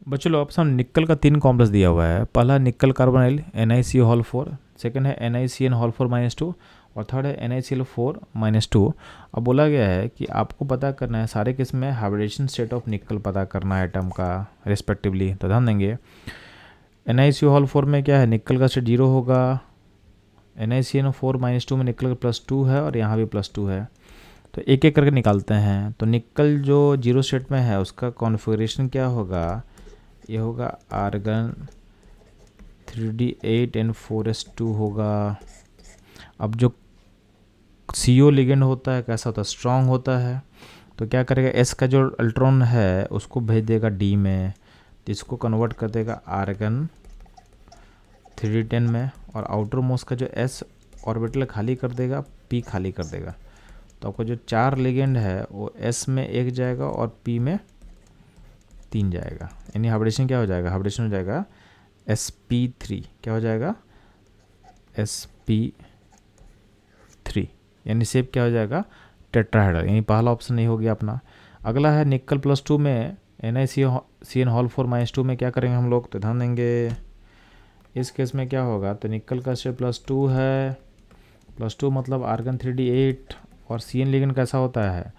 बच्चों लोग आपके सामने निकल का 3 कॉम्प्लेक्स दिया हुआ है। पहला निकल कार्बोनाइल NiCO4, सेकंड है NiCN2 और थर्ड है NiCl4-2। अब बोला गया है कि आपको पता करना है सारे केस में हाइब्रिडेशन स्टेट ऑफ निकल पता करना है एटम का रिस्पेक्टिवली। तो ध्यान देंगे NiCO4 में क्या है, निकल का स्टेट 0 होगा, NiCN4-2 में निकल का +2 है और यहाँ भी +2 है। तो एक एक करके निकालते हैं। तो निकल जो 0 स्टेट में है उसका कॉन्फ़िगरेशन क्या होगा, ये होगा आर्गन 3d8n4s2 होगा। अब जो CO लिगेंड होता है कैसा होता है, स्ट्रॉन्ग होता है। तो क्या करेगा, S का जो इलेक्ट्रॉन है उसको भेज देगा D में, तो इसको कन्वर्ट कर देगा आर्गन 3d10 में, और आउटर मोस्ट का जो S ऑर्बिटल खाली कर देगा, P खाली कर देगा। तो आपका जो 4 लिगेंड है वो S में 1 जाएगा और P में 3 जाएगा। यानी हाइब्रिडेशन क्या हो जाएगा, हाइब्रिडेशन हो जाएगा sp3। क्या हो जाएगा, sp3, यानी शेप क्या हो जाएगा, टेट्राहेड्रल। यानी पहला ऑप्शन नहीं हो गया अपना। अगला है निकल +2 में NiCN2 में क्या करेंगे हम लोग, तो ध्यान देंगे इस केस में क्या होगा। तो निकल का शेप +2 है, +2 मतलब आर्गन 3d8, और CN लिगेंड कैसा होता है,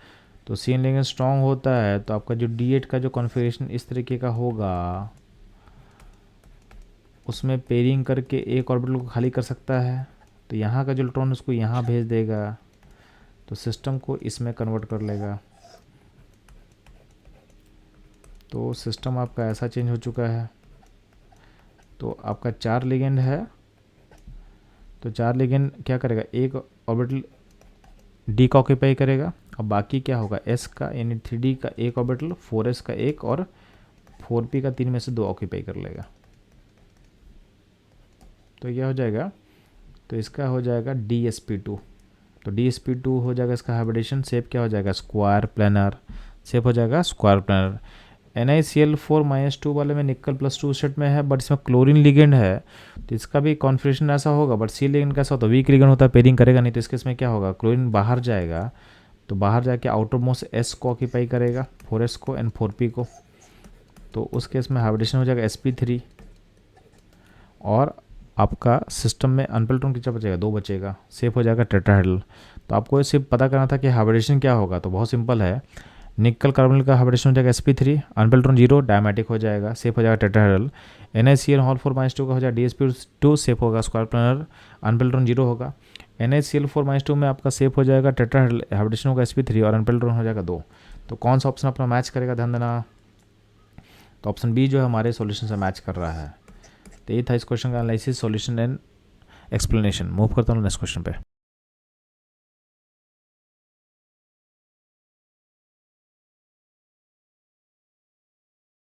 तो CN लिगेंड स्ट्रॉन्ग होता है। तो आपका जो D8 का जो कॉन्फ़िगरेशन इस तरीके का होगा, उसमें पेयरिंग करके एक ऑर्बिटल को खाली कर सकता है। तो यहाँ का जो इलेक्ट्रॉन उसको यहाँ भेज देगा, तो सिस्टम को इसमें कन्वर्ट कर लेगा। तो सिस्टम आपका ऐसा चेंज हो चुका है। तो आपका 4 लिगेंड है, तो 4 लिगेंड क्या करेगा, एक ऑर्बिटल D का ऑक्यूपाई करेगा, और बाकी क्या होगा, S का यानी 3D का एक ऑर्बिटल, 4S का एक, और 4P का 3 में से 2 ऑक्यूपाई कर लेगा। तो यह हो जाएगा, तो इसका हो जाएगा DsP2। तो DsP2 हो जाएगा इसका हाइब्रिडेशन शेप क्या हो जाएगा, स्क्वायर प्लानर शेप हो जाएगा, स्क्वायर प्लानर। NiCl4-2 वाले में निकल +2 सेट में है, बट इसमें क्लोरीन लिगेंड है, तो इसका भी कॉन्फ़िगरेशन ऐसा होगा। बट C लिगेंड कैसा होता है, वीक लिगेंड होता है, पेयरिंग करेगा नहीं। तो इसके इसमें क्या होगा, क्लोरीन बाहर जाएगा, तो बाहर जाके आउटर मोस्ट S को ऑक्यूपाई करेगा, 4S को एंड 4P को। तो उस केस में हाइब्रिडेशन हो जाएगा sp3, और आपका सिस्टम में अनपेल्ट्रॉन कितना बचेगा, 2 बचेगा, सेफ हो जाएगा टेट्राहेड्रल। तो आपको सिर्फ पता करना था कि हाइब्रिडेशन क्या होगा। तो बहुत सिंपल है, निकल कार्बोनिल का हाइब्रिडेशन हो जाएगा sp3, अनपेल्ट्रॉन 0 डायमेटिक हो जाएगा, सेफ हो जाएगा टेट्राहेड्रल। NiCl4-2 का हो जाएगा DsP2, सेफ होगा स्क्वायर प्लानर, अनपेल्ट्रॉन 0 होगा। NiCl4-2 में आपका सेफ हो जाएगा टेट्राहेड्रल, हाइब्रिडेशन होगा sp3 और अनपेल्ट्रॉन हो जाएगा 2। तो कौन सा ऑप्शन अपना मैच करेगा, ध्यान देना। तो ऑप्शन बी जो है हमारे सॉल्यूशन से मैच कर रहा है। तो ये था इस क्वेश्चन का analysis, solution and explanation. Move करता हूँ नेक्स्ट क्वेश्चन पे।